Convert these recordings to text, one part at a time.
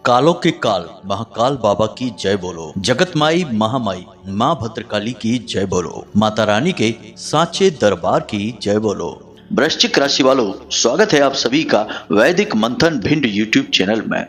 कालों के काल महाकाल बाबा की जय बोलो। जगत माई महामाई माँ भद्रकाली की जय बोलो। माता रानी के सांचे दरबार की जय बोलो। वृश्चिक राशि वालों, स्वागत है आप सभी का वैदिक मंथन भिंड यूट्यूब चैनल में।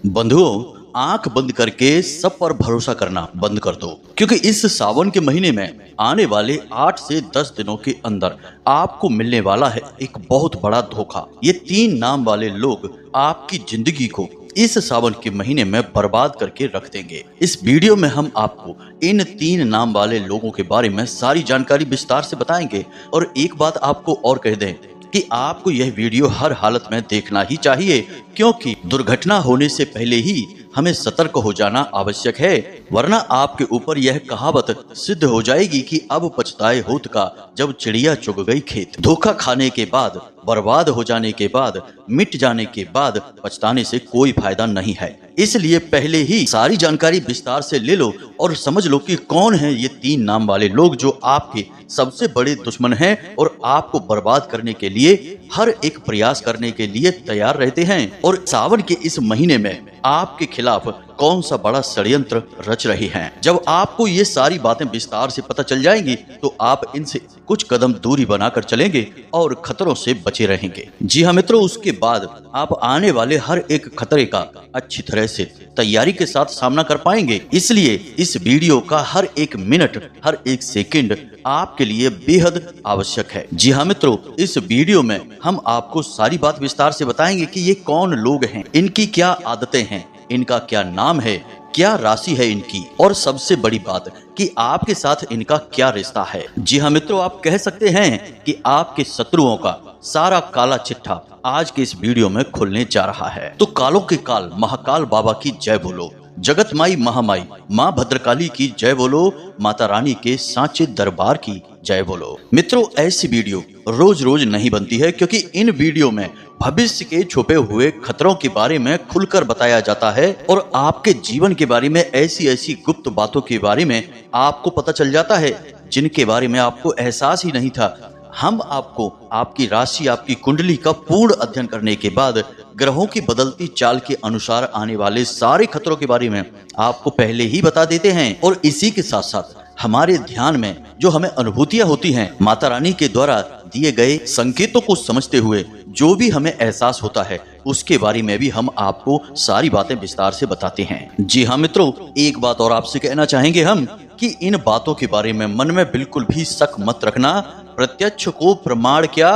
बंधुओं, आंख बंद करके सब पर भरोसा करना बंद कर दो, क्योंकि इस सावन के महीने में आने वाले 8 से 10 दिनों के अंदर आपको मिलने वाला है एक बहुत बड़ा धोखा। ये 3 नाम वाले लोग आपकी जिंदगी को इस सावन के महीने में बर्बाद करके रख देंगे। इस वीडियो में हम आपको इन 3 नाम वाले लोगों के बारे में सारी जानकारी विस्तार से बताएंगे। और एक बात आपको और कह दें कि आपको यह वीडियो हर हालत में देखना ही चाहिए, क्योंकि दुर्घटना होने से पहले ही हमें सतर्क हो जाना आवश्यक है, वरना आपके ऊपर यह कहावत सिद्ध हो जाएगी कि अब पछताए होत का जब चिड़िया चुग गई खेत। धोखा खाने के बाद, बर्बाद हो जाने के बाद, मिट जाने के बाद पछताने से कोई फायदा नहीं है। इसलिए पहले ही सारी जानकारी विस्तार से ले लो और समझ लो कि कौन है ये 3 नाम वाले लोग जो आपके सबसे बड़े दुश्मन हैं और आपको बर्बाद करने के लिए हर एक प्रयास करने के लिए तैयार रहते हैं। और सावन के इस महीने में आपके खिलाफ कौन सा बड़ा षड्यंत्र रच रही हैं। जब आपको ये सारी बातें विस्तार से पता चल जाएंगी तो आप इनसे कुछ कदम दूरी बनाकर चलेंगे और खतरों से बचे रहेंगे। जी हाँ मित्रों, उसके बाद आप आने वाले हर एक खतरे का अच्छी तरह से तैयारी के साथ सामना कर पाएंगे। इसलिए इस वीडियो का हर एक मिनट, हर एक सेकंड आपके लिए बेहद आवश्यक है। जी हाँ मित्रों, इस वीडियो में हम आपको सारी बात विस्तार से बताएंगे कि ये कौन लोग हैं, इनकी क्या आदतें हैं, इनका क्या नाम है, क्या राशि है इनकी, और सबसे बड़ी बात कि आपके साथ इनका क्या रिश्ता है। जी हाँ मित्रों, आप कह सकते हैं कि आपके शत्रुओं का सारा काला चिट्ठा आज के इस वीडियो में खुलने जा रहा है। तो कालों के काल महाकाल बाबा की जय बोलो। जगत माई महामाई माँ भद्रकाली की जय बोलो। माता रानी के सांचे दरबार की जय बोलो। मित्रों, ऐसी वीडियो रोज रोज नहीं बनती है, क्योंकि इन वीडियो में भविष्य के छुपे हुए खतरों के बारे में खुलकर बताया जाता है और आपके जीवन के बारे में ऐसी ऐसी गुप्त बातों के बारे में आपको पता चल जाता है जिनके बारे में आपको एहसास ही नहीं था। हम आपको आपकी राशि, आपकी कुंडली का पूर्ण अध्ययन करने के बाद ग्रहों की बदलती चाल के अनुसार आने वाले सारे खतरों के बारे में आपको पहले ही बता देते हैं। और इसी के साथ साथ हमारे ध्यान में जो हमें अनुभूतियां होती हैं, माता रानी के द्वारा दिए गए संकेतों को समझते हुए जो भी हमें एहसास होता है, उसके बारे में भी हम आपको सारी बातें विस्तार से बताते हैं। जी हाँ मित्रों, एक बात और आपसे कहना चाहेंगे हम कि इन बातों के बारे में मन में बिल्कुल भी शक मत रखना। प्रत्यक्ष को प्रमाण क्या,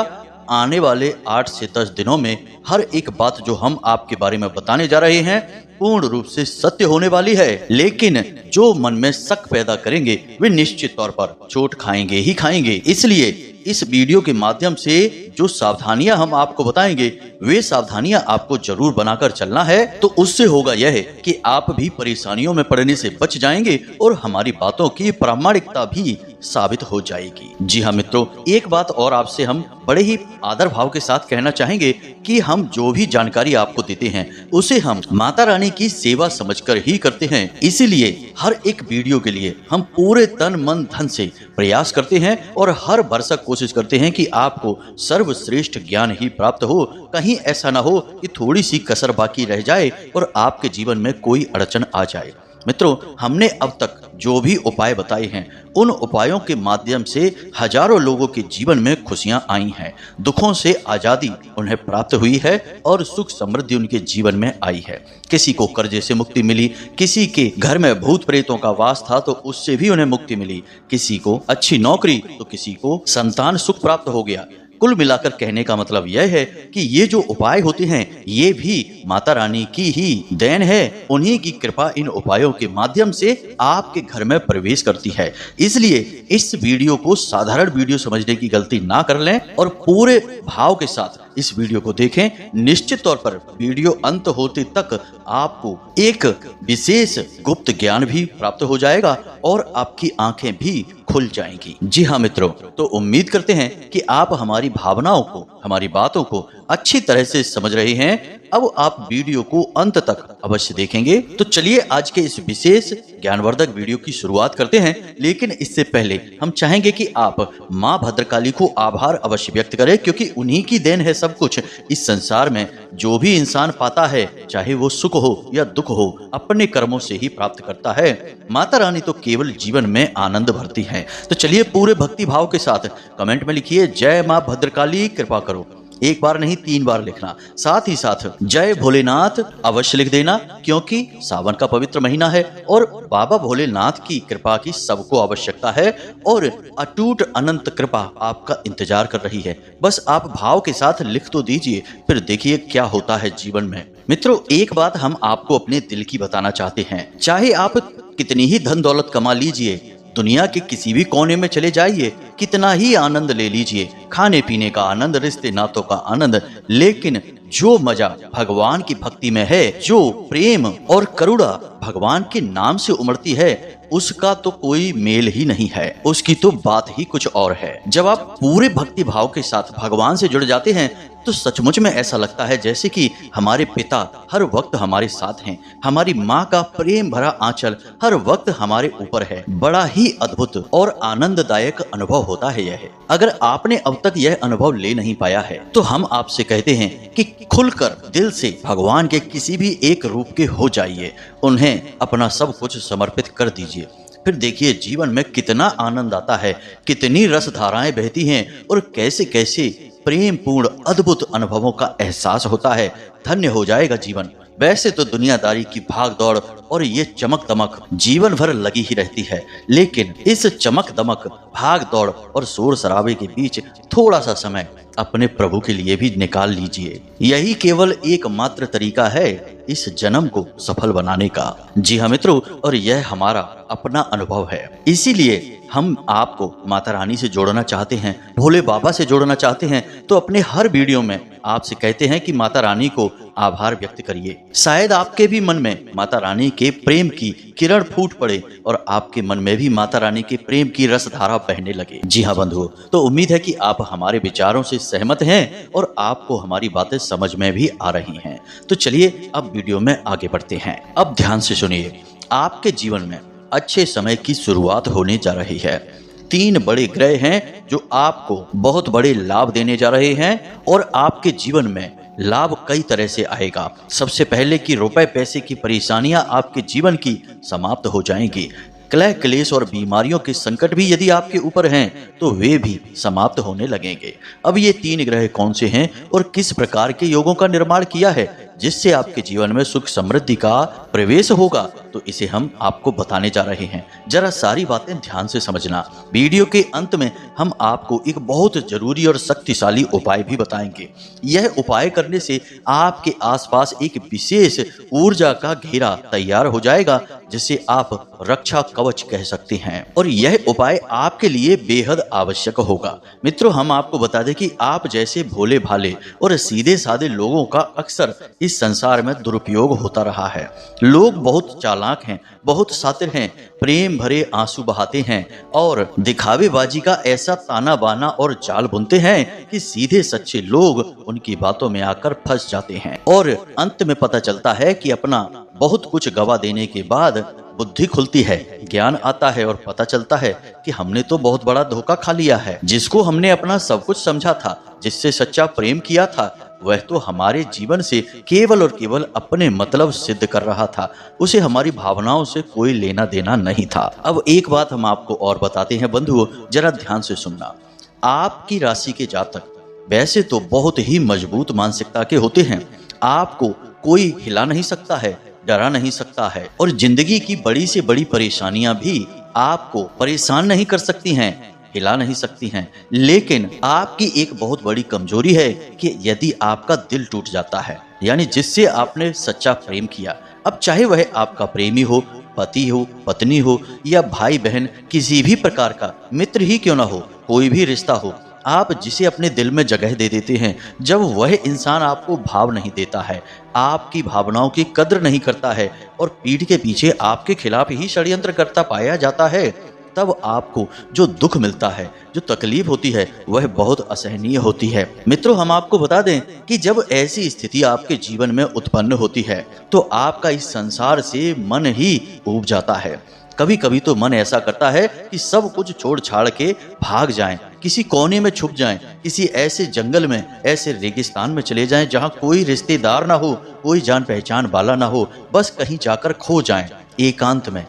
आने वाले 8 से 10 दिनों में हर एक बात जो हम आपके बारे में बताने जा रहे हैं पूर्ण रूप से सत्य होने वाली है। लेकिन जो मन में शक पैदा करेंगे वे निश्चित तौर पर चोट खाएंगे ही खाएंगे। इसलिए इस वीडियो के माध्यम से जो सावधानियां हम आपको बताएंगे वे सावधानियां आपको जरूर बनाकर चलना है। तो उससे होगा यह कि आप भी परेशानियों में पड़ने से बच जाएंगे और हमारी बातों की प्रामाणिकता भी साबित हो जाएगी। जी हाँ मित्रों, एक बात और आपसे हम बड़े ही आदर भाव के साथ कहना चाहेंगे कि हम जो भी जानकारी आपको देते हैं उसे हम माता रानी की सेवा समझकर ही करते हैं। इसीलिए हर एक वीडियो के लिए हम पूरे तन मन धन से प्रयास करते हैं और हर भरसक कोशिश करते हैं कि आपको सर्वश्रेष्ठ ज्ञान ही प्राप्त हो। कहीं ऐसा ना हो कि थोड़ी सी कसर बाकी रह जाए और आपके जीवन में कोई अड़चन आ जाए। मित्रों, हमने अब तक जो भी उपाय बताए हैं उन उपायों के माध्यम से हजारों लोगों के जीवन में खुशियां आई हैं, दुखों से आजादी उन्हें प्राप्त हुई है और सुख समृद्धि उनके जीवन में आई है। किसी को कर्जे से मुक्ति मिली, किसी के घर में भूत प्रेतों का वास था तो उससे भी उन्हें मुक्ति मिली, किसी को अच्छी नौकरी तो किसी को संतान सुख प्राप्त हो गया। कुल मिलाकर कहने का मतलब यह है कि ये जो उपाय होते हैं ये भी माता रानी की ही देन है। उन्हीं की कृपा इन उपायों के माध्यम से आपके घर में प्रवेश करती है। इसलिए इस वीडियो को साधारण वीडियो समझने की गलती ना कर लें और पूरे भाव के साथ इस वीडियो को देखें। निश्चित तौर पर वीडियो अंत होते तक आपको एक विशेष गुप्त ज्ञान भी प्राप्त हो जाएगा और आपकी आंखें भी खुल जाएंगी। जी हाँ मित्रों, तो उम्मीद करते हैं कि आप हमारी भावनाओं को, हमारी बातों को अच्छी तरह से समझ रहे हैं। अब आप वीडियो को अंत तक अवश्य देखेंगे। तो चलिए आज के इस विशेष ज्ञानवर्धक वीडियो की शुरुआत करते हैं। लेकिन इससे पहले हम चाहेंगे कि आप माँ भद्रकाली को आभार अवश्य व्यक्त करें, क्योंकि उन्हीं की देन है सब कुछ। इस संसार में जो भी इंसान पाता है, चाहे वो सुख हो या दुख हो, अपने कर्मों से ही प्राप्त करता है। माता रानी तो केवल जीवन में आनंद भरती है। तो चलिए पूरे भक्ति भाव के साथ कमेंट में लिखिए जय माँ भद्रकाली कृपा करो। एक बार नहीं 3 बार लिखना। साथ ही साथ जय भोलेनाथ अवश्य लिख देना, क्योंकि सावन का पवित्र महीना है और बाबा भोलेनाथ की कृपा की सबको आवश्यकता है और अटूट अनंत कृपा आपका इंतजार कर रही है। बस आप भाव के साथ लिख तो दीजिए, फिर देखिए क्या होता है जीवन में। मित्रों, एक बात हम आपको अपने दिल की बताना चाहते हैं। चाहे आप कितनी ही धन दौलत कमा लीजिए, दुनिया के किसी भी कोने में चले जाइए, कितना ही आनंद ले लीजिए, खाने पीने का आनंद, रिश्ते नातों का आनंद, लेकिन जो मजा भगवान की भक्ति में है, जो प्रेम और करुणा भगवान के नाम से उमड़ती है, उसका तो कोई मेल ही नहीं है। उसकी तो बात ही कुछ और है। जब आप पूरे भक्ति भाव के साथ भगवान से जुड़ जाते हैं तो सचमुच में ऐसा लगता है जैसे कि हमारे पिता हर वक्त हमारे साथ हैं। हमारी माँ का प्रेम भरा आंचल हर वक्त हमारे ऊपर है। बड़ा ही अद्भुत और आनंददायक अनुभव होता है यह। अगर आपने अब तक यह अनुभव ले नहीं पाया है तो हम आपसे कहते हैं कि खुलकर दिल से भगवान के किसी भी एक रूप के हो जाइए, उन्हें अपना सब कुछ समर्पित कर दीजिए। फिर देखिए जीवन में कितना आनंद आता है, कितनी रस धाराएं बहती हैं और कैसे कैसे प्रेम पूर्ण अद्भुत अनुभवों का एहसास होता है। धन्य हो जाएगा जीवन। वैसे तो दुनियादारी की भाग दौड़ और ये चमक दमक जीवन भर लगी ही रहती है, लेकिन इस चमक दमक, भाग दौड़ और शोर शराबे के बीच थोड़ा सा समय अपने प्रभु के लिए भी निकाल लीजिए। यही केवल एकमात्र तरीका है इस जन्म को सफल बनाने का। जी हाँ मित्रों, और यह हमारा अपना अनुभव है। इसीलिए हम आपको माता रानी से जोड़ना चाहते हैं, भोले बाबा से जोड़ना चाहते हैं। तो अपने हर वीडियो में आपसे कहते हैं कि माता रानी को आभार व्यक्त करिए। शायद आपके भी मन में माता रानी के प्रेम की किरण फूट पड़े और आपके मन में भी माता रानी के प्रेम की रसधारा बहने लगे। जी हाँ बंधुओं, तो उम्मीद है कि आप हमारे विचारों से सहमत हैं और आपको हमारी बातें समझ में भी आ रही हैं। तो चलिए अब वीडियो में आगे बढ़ते हैं। अब ध्यान से सुनिए। आपके जीवन में अच्छे समय की शुरुआत होने जा रही है। 3 बड़े ग्रह हैं जो आपको बहुत बड़े लाभ देने जा रहे हैं और आपके जीवन में लाभ कई तरह से आएगा। सबसे पहले कि रुपए पैसे की परेशानियां आपके जीवन की समाप्त हो जाएंगी। कलह क्लेश और बीमारियों के संकट भी यदि आपके ऊपर हैं तो वे भी समाप्त होने लगेंगे। अब ये 3 ग्रह कौन से हैं और किस प्रकार के योगों का निर्माण किया है जिससे आपके जीवन में सुख समृद्धि का प्रवेश होगा, तो इसे हम आपको बताने जा रहे हैं। जरा सारी बातें ध्यान से समझना। वीडियो के अंत में हम आपको एक बहुत जरूरी और शक्तिशाली उपाय भी बताएंगे। यह उपाय करने से आपके आसपास एक विशेष ऊर्जा का घेरा तैयार हो जाएगा, जिसे आप रक्षा कवच कह सकते हैं, और यह उपाय आपके लिए बेहद आवश्यक होगा। मित्रों, हम आपको बता दें कि आप जैसे भोले भाले और सीधे साधे लोगों का अक्सर इस संसार में दुरुपयोग होता रहा है। लोग बहुत चालाक हैं, बहुत शातिर हैं, प्रेम भरे आंसू बहाते हैं और दिखावेबाजी का ऐसा ताना बाना और जाल बुनते हैं कि सीधे सच्चे लोग उनकी बातों में आकर फंस जाते हैं और अंत में पता चलता है कि अपना बहुत कुछ गवा देने के बाद बुद्धि खुलती है, ज्ञान आता है और पता चलता है कि हमने तो बहुत बड़ा धोखा खा लिया है। जिसको हमने अपना सब कुछ समझा था, जिससे सच्चा प्रेम किया था, वह तो हमारे जीवन से केवल और केवल अपने मतलब सिद्ध कर रहा था। उसे हमारी भावनाओं से कोई लेना देना नहीं था। अब एक बात हम आपको और बताते हैं बंधुओं, जरा ध्यान से सुनना। आपकी राशि के जातक वैसे तो बहुत ही मजबूत मानसिकता के होते हैं। आपको कोई हिला नहीं सकता है, डरा नहीं सकता है, और जिंदगी की बड़ी से बड़ी परेशानियां भी आपको परेशान नहीं कर सकती हैं, हिला नहीं सकती हैं। लेकिन आपकी एक बहुत बड़ी कमजोरी है कि यदि आपका दिल टूट जाता है, यानी जिससे आपने सच्चा प्रेम किया, अब चाहे वह आपका प्रेमी हो, पति हो, पत्नी हो या भाई बहन, किसी भी प्रकार का मित्र ही क्यों ना हो, कोई भी रिश्ता हो, आप जिसे अपने दिल में जगह दे देते हैं, जब वह इंसान आपको भाव नहीं देता है, आपकी भावनाओं की कद्र नहीं करता है और पीठ के पीछे आपके खिलाफ ही षड्यंत्र करता पाया जाता है, तब आपको जो दुख मिलता है, जो तकलीफ होती है, वह बहुत असहनीय होती है। मित्रों, हम आपको बता दें कि जब ऐसी स्थिति आपके जीवन में उत्पन्न होती है तो आपका इस संसार से मन ही ऊब जाता है। कभी कभी तो मन ऐसा करता है कि सब कुछ छोड़ छाड़ के भाग जाएं, किसी कोने में छुप जाएं, किसी ऐसे जंगल में, ऐसे रेगिस्तान में चले जाएं जहां कोई रिश्तेदार ना हो, कोई जान पहचान वाला ना हो, बस कहीं जाकर खो जाएं एकांत में,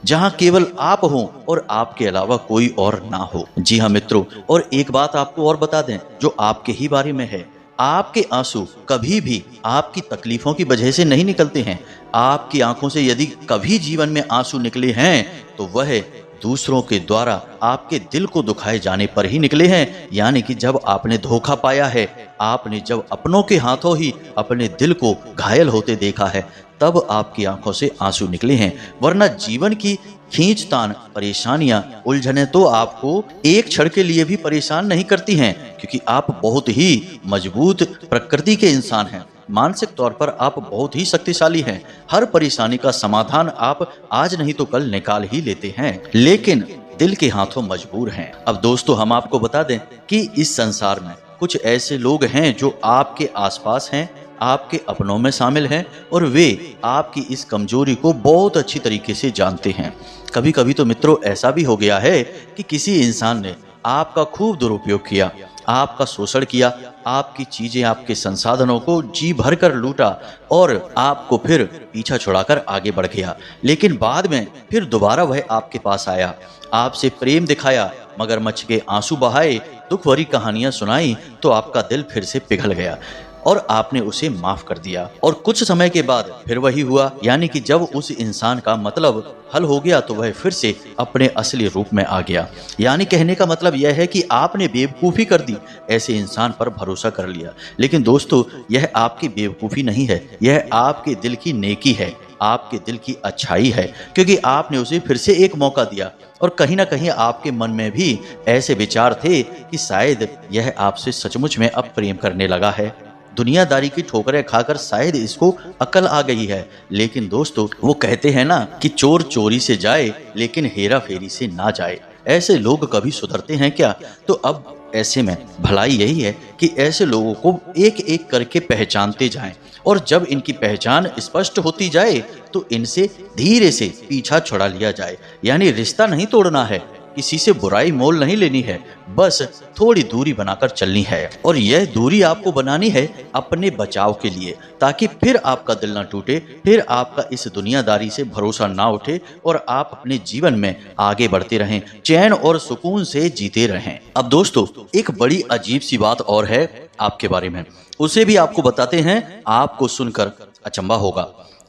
जहां केवल आप हो और आपके अलावा कोई और ना हो। जी हाँ मित्रों, और एक बात आपको और बता दें जो आपके ही बारे में है, आपके आंसू कभी भी आपकी तकलीफों की वजह से नहीं निकलते हैं। आपकी आंखों से यदि कभी जीवन में आंसू निकले हैं तो वह दूसरों के द्वारा आपके दिल को दुखाए जाने पर ही निकले हैं। यानी कि जब आपने धोखा पाया है, आपने जब अपनों के हाथों ही अपने दिल को घायल होते देखा है, तब आपकी आंखों से आंसू निकले हैं। वरना जीवन की खींचतान, परेशानियां, उलझने तो आपको एक क्षण के लिए भी परेशान नहीं करती हैं, क्योंकि आप बहुत ही मजबूत प्रकृति के इंसान हैं। मानसिक तौर पर आप बहुत ही शक्तिशाली हैं। हर परेशानी का समाधान आप आज नहीं तो कल निकाल ही लेते हैं, लेकिन दिल के हाथों मजबूर हैं। अब दोस्तों, हम आपको बता दें कि इस संसार में कुछ ऐसे लोग हैं जो आपके आसपास हैं, आपके अपनों में शामिल हैं, और वे आपकी इस कमजोरी को बहुत अच्छी तरीके से जानते हैं। कभी कभी तो मित्रों ऐसा भी हो गया है कि किसी इंसान ने आपका खूब दुरुपयोग किया, आपका शोषण किया, आपकी चीजें, आपके संसाधनों को जी भर कर लूटा और आपको फिर पीछा छुड़ाकर आगे बढ़ गया। लेकिन बाद में फिर दोबारा वह आपके पास आया, आपसे प्रेम दिखाया, मगरमच्छ के आंसू बहाए, दुख भरी कहानियां सुनाई, तो आपका दिल फिर से पिघल गया और आपने उसे माफ कर दिया। और कुछ समय के बाद फिर वही हुआ। यानी कि जब उस इंसान का मतलब हल हो गया तो वह फिर से अपने असली रूप में आ गया। यानी कहने का मतलब यह है कि आपने बेवकूफ़ी कर दी, ऐसे इंसान पर भरोसा कर लिया। लेकिन दोस्तों, यह आपकी बेवकूफ़ी नहीं है, यह आपके दिल की नेकी है, आपके दिल की अच्छाई है, क्योंकि आपने उसे फिर से एक मौका दिया। और कहीं ना कहीं आपके मन में भी ऐसे विचार थे कि शायद यह आपसे सचमुच में अब प्रेम करने लगा है। दुनियादारी की ठोकरें खाकर शायद इसको अकल आ गई है। लेकिन दोस्तों, वो कहते हैं ना कि चोर चोरी से जाए लेकिन हेरा फेरी से ना जाए। ऐसे लोग कभी सुधरते हैं क्या? तो अब ऐसे में भलाई यही है कि ऐसे लोगों को एक एक करके पहचानते जाएं, और जब इनकी पहचान स्पष्ट होती जाए तो इनसे धीरे से पीछा छुड़ा लिया जाए। यानी रिश्ता नहीं तोड़ना है, किसी से बुराई मोल नहीं लेनी है, बस थोड़ी दूरी बनाकर चलनी है। और यह दूरी आपको बनानी है अपने बचाव के लिए, ताकि फिर आपका दिल ना टूटे, फिर आपका इस दुनियादारी से भरोसा ना उठे और आप अपने जीवन में आगे बढ़ते रहें, चैन और सुकून से जीते रहें। अब दोस्तों, एक बड़ी अजीब सी बात और है आपके बारे में, उसे भी आपको बताते हैं। आपको सुनकर अचंभा होगा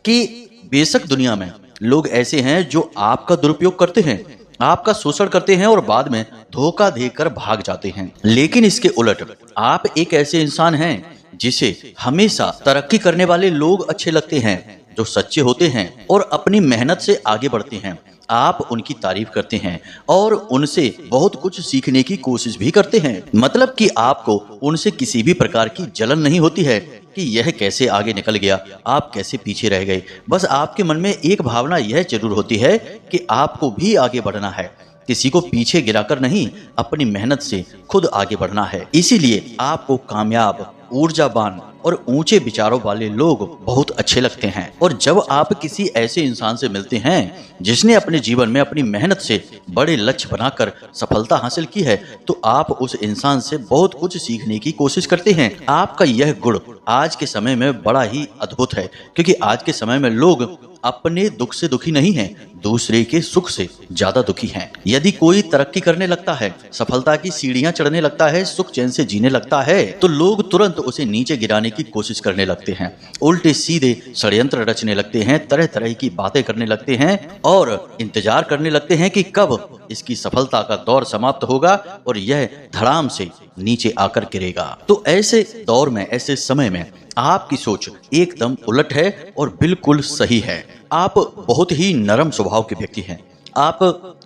कि बेशक दुनिया में लोग ऐसे हैं जो आपका दुरुपयोग करते हैं, आपका शोषण करते हैं और बाद में धोखा देकर भाग जाते हैं। लेकिन इसके उलट आप एक ऐसे इंसान हैं जिसे हमेशा तरक्की करने वाले लोग अच्छे लगते हैं, जो सच्चे होते हैं और अपनी मेहनत से आगे बढ़ते हैं। आप उनकी तारीफ करते हैं और उनसे बहुत कुछ सीखने की कोशिश भी करते हैं। मतलब कि आपको उनसे किसी भी प्रकार की जलन नहीं होती है कि यह कैसे आगे निकल गया, आप कैसे पीछे रह गए। बस आपके मन में एक भावना यह जरूर होती है कि आपको भी आगे बढ़ना है, किसी को पीछे गिराकर नहीं, अपनी मेहनत से खुद आगे बढ़ना है। इसीलिए आपको कामयाब, ऊर्जावान और ऊंचे विचारों वाले लोग बहुत अच्छे लगते हैं। और जब आप किसी ऐसे इंसान से मिलते हैं जिसने अपने जीवन में अपनी मेहनत से बड़े लक्ष्य बनाकर सफलता हासिल की है, तो आप उस इंसान से बहुत कुछ सीखने की कोशिश करते हैं। आपका यह गुण आज के समय में बड़ा ही अद्भुत है, क्योंकि आज के समय में लोग अपने दुख से दुखी नहीं हैं, दूसरे के सुख से ज्यादा दुखी हैं। यदि कोई तरक्की करने लगता है, सफलता की सीढ़ियां चढ़ने लगता है, सुख चैन से जीने लगता है, तो लोग तुरंत उसे नीचे गिराने की कोशिश करने लगते हैं, उल्टे सीधे षड्यंत्र रचने लगते हैं, तरह तरह की बातें करने लगते हैं और इंतजार करने लगते हैं कि कब इसकी सफलता का दौर समाप्त होगा और यह धड़ाम से नीचे आकर गिरेगा। तो ऐसे दौर में, ऐसे समय में आपकी सोच एकदम उलट है और बिल्कुल सही है। आप बहुत ही नरम स्वभाव के व्यक्ति हैं, आप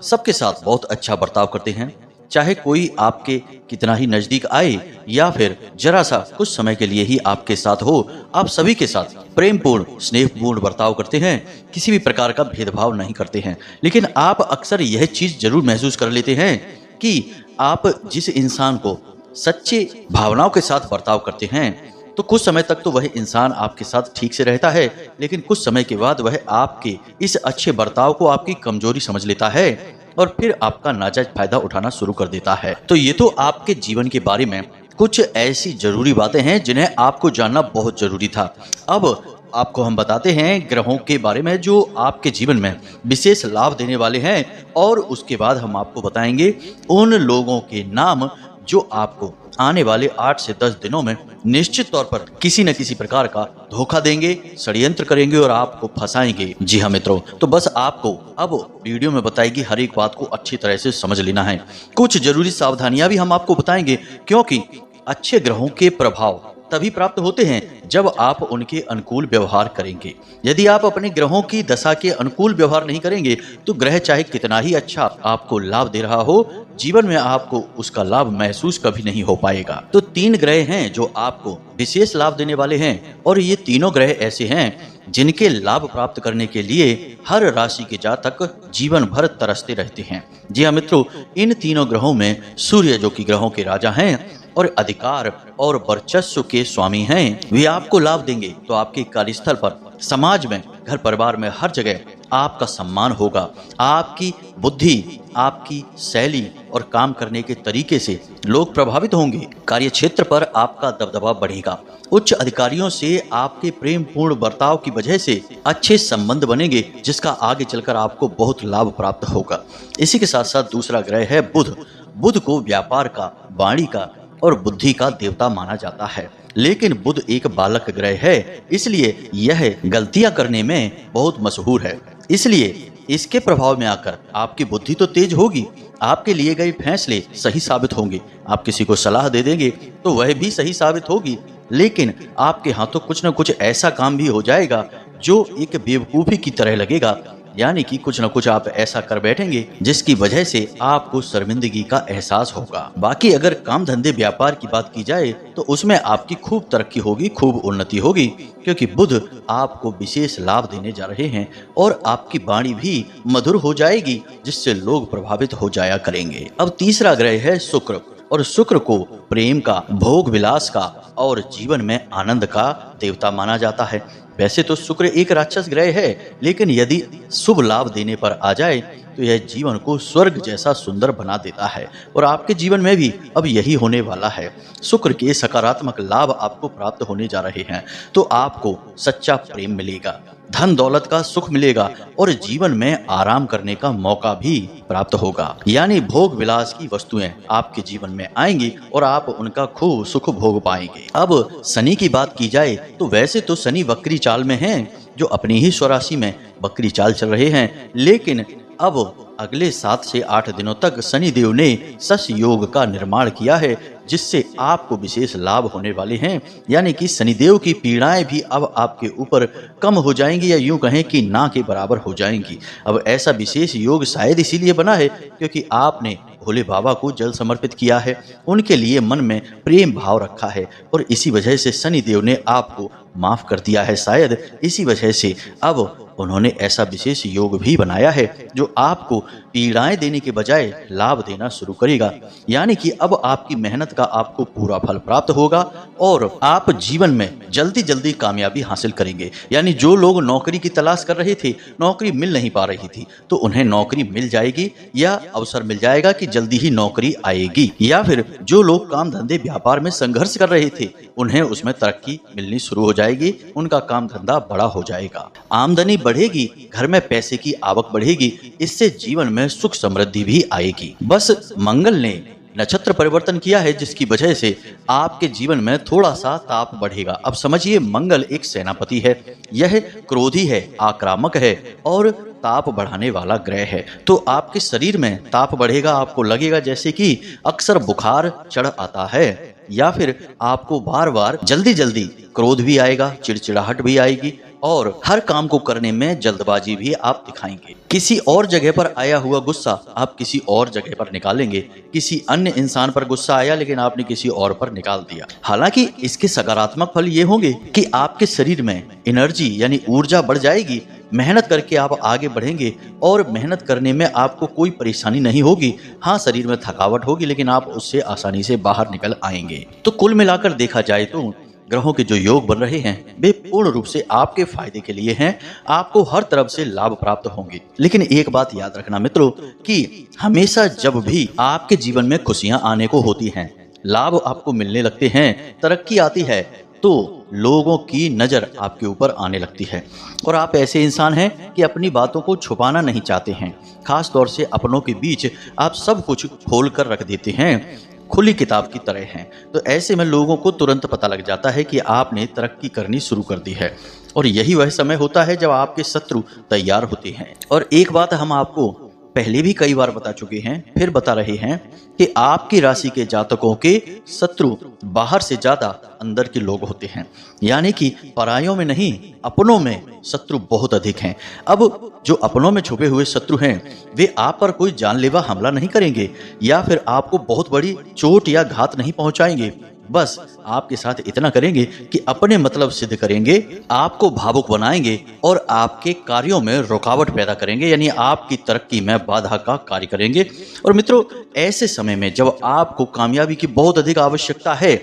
सबके साथ बहुत अच्छा बर्ताव करते हैं, चाहे कोई आपके कितना ही नजदीक आए या फिर जरा सा कुछ समय के लिए ही आपके साथ हो, आप सभी के साथ प्रेमपूर्ण स्नेहपूर्ण बर्ताव करते हैं, किसी भी प्रकार का भेदभाव नहीं करते हैं। लेकिन आप अक्सर यह चीज जरूर महसूस कर लेते हैं कि आप जिस इंसान को सच्चे भावनाओं के साथ बर्ताव करते हैं, तो कुछ समय तक तो वह इंसान आपके साथ ठीक से रहता है, लेकिन कुछ समय के बाद वह आपके इस अच्छे बर्ताव को आपकी कमजोरी समझ लेता है और फिर आपका नाजायज फायदा उठाना शुरू कर देता है। तो ये तो आपके जीवन के बारे में कुछ ऐसी जरूरी बातें हैं जिन्हें आपको जानना बहुत जरूरी था। अब आपको हम बताते हैं ग्रहों के बारे में जो आपके जीवन में विशेष लाभ देने वाले हैं, और उसके बाद हम आपको बताएंगे उन लोगों के नाम जो आपको आने वाले 8 से 10 दिनों में निश्चित तौर पर किसी न किसी प्रकार का धोखा देंगे, षड्यंत्र करेंगे और आपको फंसाएंगे। जी हाँ मित्रों, तो बस आपको अब वीडियो में बताएगी हर एक बात को अच्छी तरह से समझ लेना है। कुछ जरूरी सावधानियां भी हम आपको बताएंगे, क्योंकि अच्छे ग्रहों के प्रभाव तभी प्राप्त होते हैं जब आप उनके अनुकूल व्यवहार करेंगे। यदि आप अपने ग्रहों की दशा के अनुकूल व्यवहार नहीं करेंगे तो ग्रह चाहे कितना ही अच्छा आपको लाभ दे रहा हो, जीवन में आपको उसका लाभ महसूस कभी नहीं हो पाएगा। तो 3 ग्रह हैं जो आपको विशेष लाभ देने वाले हैं, और ये तीनों ग्रह ऐसे हैं जिनके लाभ प्राप्त करने के लिए हर राशि के जातक जीवन भर तरसते रहते हैं। जी हाँ मित्रों, इन तीनों ग्रहों में सूर्य जो कि ग्रहों के राजा हैं और अधिकार और वर्चस्व के स्वामी हैं, वे आपको लाभ देंगे। तो आपके कार्यस्थल पर, समाज में, घर परिवार में, हर जगह आपका सम्मान होगा। आपकी बुद्धि, आपकी शैली और काम करने के तरीके से लोग प्रभावित होंगे। कार्य क्षेत्र पर आपका दबदबा बढ़ेगा। उच्च अधिकारियों से आपके प्रेम पूर्ण बर्ताव की वजह से अच्छे संबंध बनेंगे, जिसका आगे चलकर आपको बहुत लाभ प्राप्त होगा। इसी के साथ साथ दूसरा ग्रह है बुध। बुध को व्यापार का, वाणी का और बुद्धि का देवता माना जाता है, लेकिन बुध एक बालक ग्रह है, इसलिए यह गलतियां करने में बहुत मशहूर है। इसलिए इसके प्रभाव में आकर आपकी बुद्धि तो तेज होगी, आपके लिए गए फैसले सही साबित होंगे। आप किसी को सलाह दे देंगे तो वह भी सही साबित होगी, लेकिन आपके हाथों कुछ न कुछ ऐसा काम भी हो जाएगा जो एक बेवकूफी की तरह लगेगा। यानी कि कुछ न कुछ आप ऐसा कर बैठेंगे जिसकी वजह से आपको शर्मिंदगी का एहसास होगा। बाकी अगर काम धंधे व्यापार की बात की जाए तो उसमें आपकी खूब तरक्की होगी, खूब उन्नति होगी, क्योंकि बुध आपको विशेष लाभ देने जा रहे हैं और आपकी वाणी भी मधुर हो जाएगी, जिससे लोग प्रभावित हो जाया करेंगे। अब तीसरा ग्रह है शुक्र, और शुक्र को प्रेम का, भोग विलास का और जीवन में आनंद का देवता माना जाता है। वैसे तो शुक्र एक राक्षस ग्रह है, लेकिन यदि शुभ लाभ देने पर आ जाए तो यह जीवन को स्वर्ग जैसा सुंदर बना देता है, और आपके जीवन में भी अब यही होने वाला है। शुक्र के सकारात्मक लाभ आपको प्राप्त होने जा रहे हैं। तो आपको सच्चा प्रेम मिलेगा, धन दौलत का सुख मिलेगा और जीवन में आराम करने का मौका भी प्राप्त होगा। यानी भोग विलास की वस्तुएं आपके जीवन में आएंगी और आप उनका खूब सुख भोग पाएंगे। अब शनि की बात की जाए तो वैसे तो शनि वक्री चाल में हैं, जो अपनी ही स्वराशि में वक्री चाल चल रहे हैं, लेकिन अब अगले 7 से 8 दिनों तक शनि देव ने शश योग का निर्माण किया है, जिससे आपको विशेष लाभ होने वाले हैं। यानी कि शनिदेव की पीड़ाएं भी अब आपके ऊपर कम हो जाएंगी, या यूं कहें कि ना के बराबर हो जाएंगी। अब ऐसा विशेष योग शायद इसीलिए बना है क्योंकि आपने भोले बाबा को जल समर्पित किया है, उनके लिए मन में प्रेम भाव रखा है, और इसी वजह से शनिदेव ने आपको माफ कर दिया है। शायद इसी वजह से अब उन्होंने ऐसा विशेष योग भी बनाया है जो आपको पीड़ाएं देने के बजाय लाभ देना शुरू करेगा। यानी कि अब आपकी मेहनत का आपको पूरा फल प्राप्त होगा और आप जीवन में जल्दी जल्दी कामयाबी हासिल करेंगे। यानी जो लोग नौकरी की तलाश कर रहे थे, नौकरी मिल नहीं पा रही थी, तो उन्हें नौकरी मिल जाएगी, या अवसर मिल जाएगा कि जल्दी ही नौकरी आएगी। या फिर जो लोग काम धंधे व्यापार में संघर्ष कर रहे थे, उन्हें उसमें तरक्की मिलनी शुरू हो जाएगी, उनका काम धंधा बड़ा हो जाएगा, आमदनी बढ़ेगी, घर में पैसे की आवक बढ़ेगी, इससे जीवन में सुख समृद्धि भी आएगी। बस मंगल ने नक्षत्र परिवर्तन किया है, जिसकी वजह से आपके जीवन में थोड़ा सा ताप बढ़ेगा। अब समझिए, मंगल एक सेनापति है, यह क्रोधी है, आक्रामक है और ताप बढ़ाने वाला ग्रह है। तो आपके शरीर में ताप बढ़ेगा, आपको लगेगा जैसे कि अक्सर बुखार चढ़ आता है, या फिर आपको बार बार जल्दी जल्दी क्रोध भी आएगा, चिड़चिड़ाहट भी आएगी और हर काम को करने में जल्दबाजी भी आप दिखाएंगे। किसी और जगह पर आया हुआ गुस्सा आप किसी और जगह पर निकालेंगे। किसी अन्य इंसान पर गुस्सा आया लेकिन आपने किसी और पर निकाल दिया। हालांकि इसके सकारात्मक फल ये होंगे कि आपके शरीर में एनर्जी यानी ऊर्जा बढ़ जाएगी, मेहनत करके आप आगे बढ़ेंगे और मेहनत करने में आपको कोई परेशानी नहीं होगी। हाँ, शरीर में थकावट होगी लेकिन आप उससे आसानी से बाहर निकल आएंगे। तो कुल मिलाकर देखा जाए तो ग्रहों के जो योग बन रहे हैं वे पूर्ण रूप से आपके फायदे के लिए हैं। आपको हर तरफ से लाभ प्राप्त होंगे। लेकिन एक बात याद रखना मित्रों कि हमेशा जब भी आपके जीवन में खुशियां आने को होती हैं, लाभ आपको मिलने लगते हैं, तरक्की आती है, तो लोगों की नजर आपके ऊपर आने लगती है और आप ऐसे इंसान हैं कि अपनी बातों को छुपाना नहीं चाहते हैं। खास तौर से अपनों के बीच आप सब कुछ खोल कर रख देते हैं, खुली किताब की तरह हैं। तो ऐसे में लोगों को तुरंत पता लग जाता है कि आपने तरक्की करनी शुरू कर दी है और यही वह समय होता है जब आपके शत्रु तैयार होते हैं। और एक बात हम आपको पहले भी कई बार बता चुके हैं, फिर बता रहे हैं कि आपकी राशि के जातकों के शत्रु बाहर से ज्यादा अंदर के लोग होते हैं, यानी कि परायों में नहीं, अपनों में शत्रु बहुत अधिक हैं। अब जो अपनों में छुपे हुए शत्रु हैं वे आप पर कोई जानलेवा हमला नहीं करेंगे या फिर आपको बहुत बड़ी चोट या घात नहीं पहुंचाएंगे। बस आपके साथ इतना करेंगे कि अपने मतलब सिद्ध करेंगे, आपको भावुक बनाएंगे और आपके कार्यों में रुकावट पैदा करेंगे, यानी आपकी तरक्की में बाधा का कार्य करेंगे। और मित्रों, ऐसे समय में जब आपको कामयाबी की बहुत अधिक आवश्यकता है,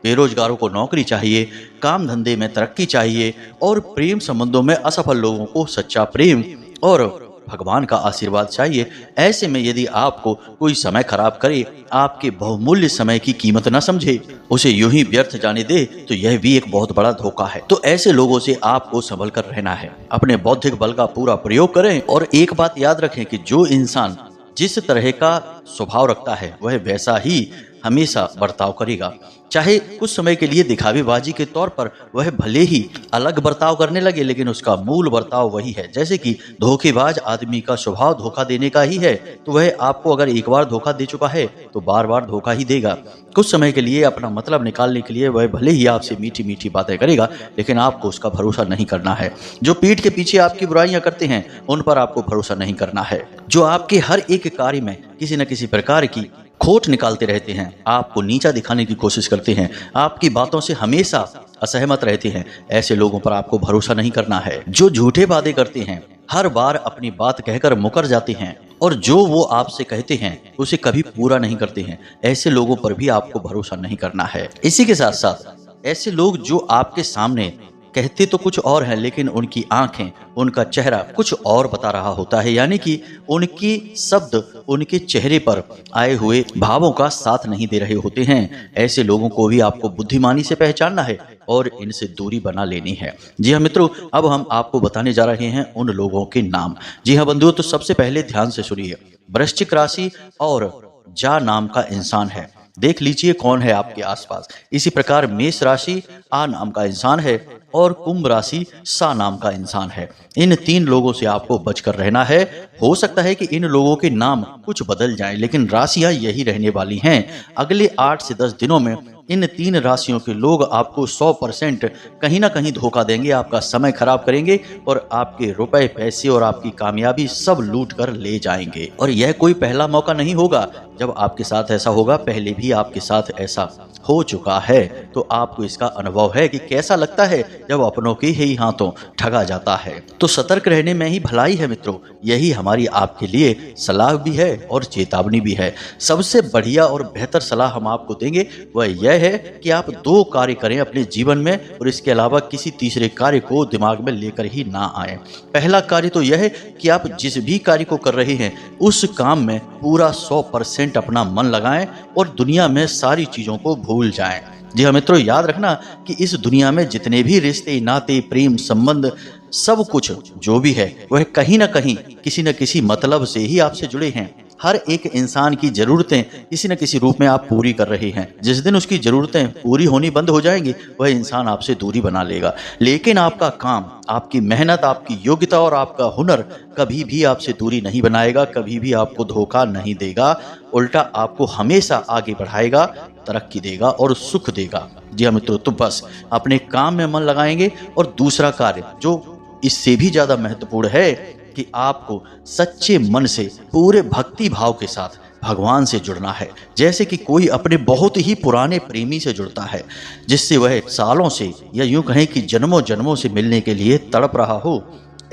बेरोजगारों को नौकरी चाहिए, काम धंधे में तरक्की चाहिए और प्रेम संबंधों में असफल लोगों को सच्चा प्रेम और भगवान का आशीर्वाद चाहिए, ऐसे में यदि आपको कोई समय खराब करे, आपके बहुमूल्य समय की कीमत न समझे, उसे यूं ही व्यर्थ जाने दे, तो यह भी एक बहुत बड़ा धोखा है। तो ऐसे लोगों से आपको संभल कर रहना है। अपने बौद्धिक बल का पूरा प्रयोग करें और एक बात याद रखें कि जो इंसान जिस तरह का स्वभाव रखता है वह वैसा ही हमेशा बर्ताव करेगा। चाहे कुछ समय के लिए दिखावेबाजी के तौर पर वह भले ही अलग बर्ताव करने लगे, लेकिन उसका मूल बर्ताव वही है। जैसे कि धोखेबाज आदमी का स्वभाव धोखा देने का ही है, तो वह आपको अगर एक बार धोखा दे चुका है तो बार बार धोखा ही देगा। कुछ समय के लिए अपना मतलब निकालने के लिए वह भले ही आपसे मीठी मीठी बातें करेगा, लेकिन आपको उसका भरोसा नहीं करना है। जो पीठ के पीछे आपकी बुराइयां करते हैं उन पर आपको भरोसा नहीं करना है। जो आपके हर एक कार्य में किसी न किसी प्रकार की खोट निकालते रहते हैं, आपको नीचा दिखाने की कोशिश करते हैं, आपकी बातों से हमेशा असहमत रहते हैं, ऐसे लोगों पर आपको भरोसा नहीं करना है। जो झूठे वादे करते हैं, हर बार अपनी बात कहकर मुकर जाते हैं और जो वो आपसे कहते हैं उसे कभी पूरा नहीं करते हैं, ऐसे लोगों पर भी आपको भरोसा नहीं करना है। इसी के साथ साथ ऐसे लोग जो आपके सामने कहते तो कुछ और हैं, लेकिन उनकी आंखें, उनका चेहरा कुछ और बता रहा होता है, यानी कि उनकी शब्द उनके चेहरे पर आए हुए भावों का साथ नहीं दे रहे होते हैं। ऐसे लोगों को भी आपको बुद्धिमानी से पहचानना है और इनसे दूरी बना लेनी है। जी हाँ मित्रों, अब हम आपको बताने जा रहे हैं उन लोगों के नाम। जी हाँ बंधुओं, तो सबसे पहले ध्यान से सुनिए। वृश्चिक राशि और जा नाम का इंसान है, देख लीजिए कौन है आपके आसपास। इसी प्रकार मेष राशि आ नाम का इंसान है और कुंभ राशि सा नाम का इंसान है। इन तीन लोगों से आपको बचकर रहना है। हो सकता है कि इन लोगों के नाम कुछ बदल जाएं, लेकिन राशियां यही रहने वाली हैं। अगले 8 से 10 दिनों में इन तीन राशियों के लोग आपको 100% कहीं ना कहीं धोखा देंगे, आपका समय खराब करेंगे और आपके रुपए, पैसे और आपकी कामयाबी सब लूट कर ले जाएंगे। और यह कोई पहला मौका नहीं होगा जब आपके साथ ऐसा होगा, पहले भी आपके साथ ऐसा हो चुका है। तो आपको इसका अनुभव है कि कैसा लगता है जब अपनों के ही हाथों ठगा जाता है। तो सतर्क रहने में ही भलाई है मित्रों, यही हमारी आपके लिए सलाह भी है और चेतावनी भी है। सबसे बढ़िया और बेहतर सलाह हम आपको देंगे वह यह है कि आप 2 कार्य करें अपने जीवन में और इसके अलावा किसी तीसरे कार्य को दिमाग में लेकर ही ना आए। पहला कार्य तो यह है कि आप जिस भी कार्य को कर रहे हैं उस काम में पूरा 100% अपना मन लगाएं और दुनिया में सारी चीजों को भूल जाएं। जी हाँ मित्रों, याद रखना कि इस दुनिया में जितने भी रिश्ते, नाते, प्रेम संबंध, सब कुछ जो भी है वह कहीं ना कहीं किसी न किसी मतलब से ही आपसे जुड़े हैं। हर एक इंसान की जरूरतें किसी न किसी रूप में आप पूरी कर रहे हैं। जिस दिन उसकी जरूरतें पूरी होनी बंद हो जाएंगी वह इंसान आपसे दूरी बना लेगा। लेकिन आपका काम, आपकी मेहनत, आपकी योग्यता और आपका हुनर कभी भी आपसे दूरी नहीं बनाएगा, कभी भी आपको धोखा नहीं देगा उल्टा आपको हमेशा आगे बढ़ाएगा, तरक्की देगा और सुख देगा। जी हाँ मित्रों, तो बस अपने काम में मन लगाएंगे। और दूसरा कार्य जो इससे भी ज्यादा महत्वपूर्ण है कि आपको सच्चे मन से पूरे भक्ति भाव के साथ भगवान से जुड़ना है। जैसे कि कोई अपने बहुत ही पुराने प्रेमी से जुड़ता है, जिससे वह सालों से या यूं कहें कि जन्मों जन्मों से मिलने के लिए तड़प रहा हो।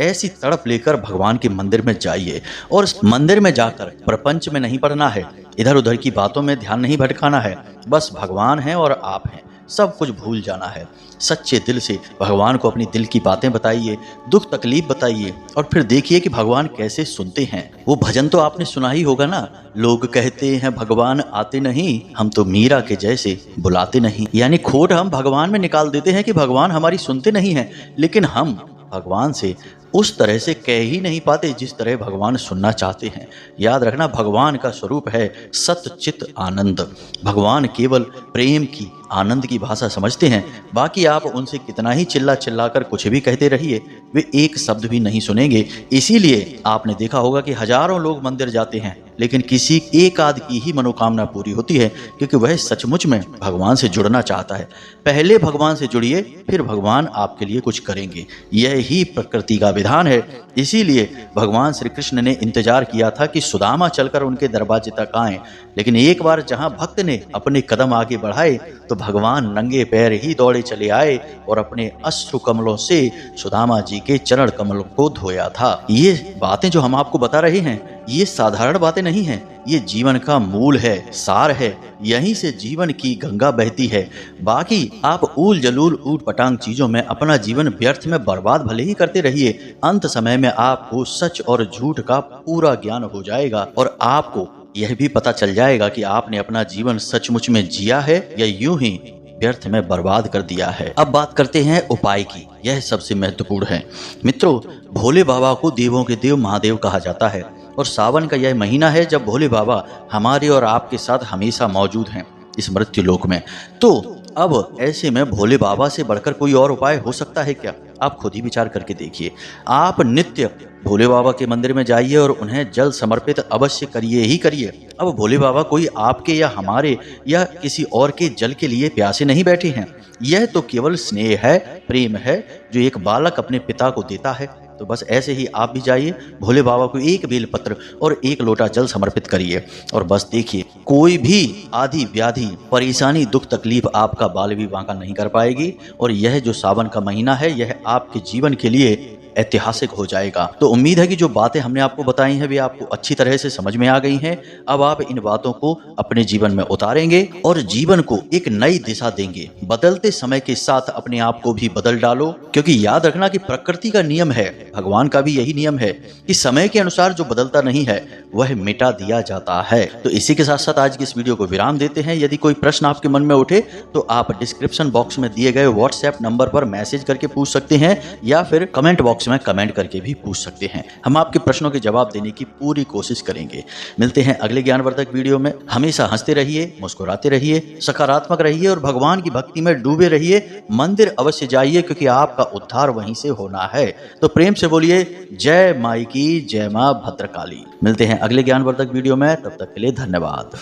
ऐसी तड़प लेकर भगवान के मंदिर में जाइए और उस मंदिर में जाकर प्रपंच में नहीं पड़ना है, इधर उधर की बातों में ध्यान नहीं भटकाना है। बस भगवान है और आप हैं, सब कुछ भूल जाना है। सच्चे दिल से भगवान को अपनी दिल की बातें बताइए, दुख तकलीफ बताइए और फिर देखिए कि भगवान कैसे सुनते हैं। वो भजन तो आपने सुना ही होगा ना, लोग कहते हैं भगवान आते नहीं, हम तो मीरा के जैसे बुलाते नहीं। यानी खोट हम भगवान में निकाल देते हैं कि भगवान हमारी सुनते नहीं हैं, लेकिन हम भगवान से उस तरह से कह ही नहीं पाते जिस तरह भगवान सुनना चाहते हैं। याद रखना, भगवान का स्वरूप है सतचित आनंद। भगवान केवल प्रेम की, आनंद की भाषा समझते हैं। बाकी आप उनसे कितना ही चिल्ला चिल्ला कर कुछ भी कहते रहिए, वे एक शब्द भी नहीं सुनेंगे। इसीलिए आपने देखा होगा कि हजारों लोग मंदिर जाते हैं, लेकिन किसी एक आध की ही मनोकामना पूरी होती है, क्योंकि वह सचमुच में भगवान से जुड़ना चाहता है। पहले भगवान से जुड़िए, फिर भगवान आपके लिए कुछ करेंगे। यह ही प्रकृति का विधान है। इसीलिए भगवान श्री कृष्ण ने इंतजार किया था कि सुदामा चलकर उनके दरवाजे तक आए, लेकिन एक बार जहां भक्त ने अपने कदम आगे बढ़ाए तो भगवान नंगे पैर ही दौड़े चले आए और अपने अश्रु कमलों से सुदामा जी के चरण कमलों को धोया था। ये बातें जो हम आपको बता रहे हैं, ये साधारण बातें नहीं हैं, ये जीवन का मूल है, सार है। यहीं से जीवन की गंगा बहती है। बाकी आप ऊल जलूल ऊट पटांग चीजों में अपना जीवन व्यर्थ में बर्बाद भले ही करते रहिए, अंत समय में आपको सच और झूठ का पूरा ज्ञान हो जाएगा और आपको यह भी पता चल जाएगा कि आपने अपना जीवन सचमुच में जिया है या यूं ही व्यर्थ में बर्बाद कर दिया है। अब बात करते हैं उपाय की, यह सबसे महत्वपूर्ण है। मित्रों, भोले बाबा को देवों के देव महादेव कहा जाता है और सावन का यह महीना है जब भोले बाबा हमारे और आपके साथ हमेशा मौजूद हैं इस मृत्यु लोक में। तो अब ऐसे में भोले बाबा से बढ़कर कोई और उपाय हो सकता है क्या? आप खुद ही विचार करके देखिए। आप नित्य भोले बाबा के मंदिर में जाइए और उन्हें जल समर्पित अवश्य करिए ही करिए। अब भोले बाबा कोई आपके या हमारे या किसी और के जल के लिए प्यासे नहीं बैठे हैं। यह तो केवल स्नेह है, प्रेम है, जो एक बालक अपने पिता को देता है। तो बस ऐसे ही आप भी जाइए, भोले बाबा को एक बेलपत्र और एक लोटा जल समर्पित करिए और बस देखिए, कोई भी आदि व्याधि परेशानी दुख तकलीफ आपका बाल भी बांका नहीं कर पाएगी। और यह जो सावन का महीना है, यह आपके जीवन के लिए ऐतिहासिक हो जाएगा। तो उम्मीद है कि जो बातें हमने आपको बताई हैं वे आपको अच्छी तरह से समझ में आ गई हैं। अब आप इन बातों को अपने जीवन में उतारेंगे और जीवन को एक नई दिशा देंगे। बदलते समय के साथ अपने आप को भी बदल डालो, क्योंकि याद रखना कि प्रकृति का नियम है, भगवान का भी यही नियम है कि समय के अनुसार जो बदलता नहीं है वह मिटा दिया जाता है। तो इसी के साथ साथ आज की इस वीडियो को विराम देते हैं। यदि कोई प्रश्न आपके मन में उठे तो आप डिस्क्रिप्शन बॉक्स में दिए गए व्हाट्सएप नंबर पर मैसेज करके पूछ सकते हैं या फिर कमेंट बॉक्स में कमेंट करके भी पूछ सकते हैं। हम आपके प्रश्नों के जवाब देने की पूरी कोशिश करेंगे। मिलते हैं अगले ज्ञानवर्धक वीडियो में। हमेशा हंसते रहिए, मुस्कुराते रहिए, सकारात्मक रहिए और भगवान की भक्ति में डूबे रहिए। मंदिर अवश्य जाइए, क्योंकि आपका उद्धार वहीं से होना है। तो प्रेम से बोलिए जय माई की, जय मां भद्रकाली। मिलते हैं अगले ज्ञानवर्धक वीडियो में, तब तक के लिए धन्यवाद।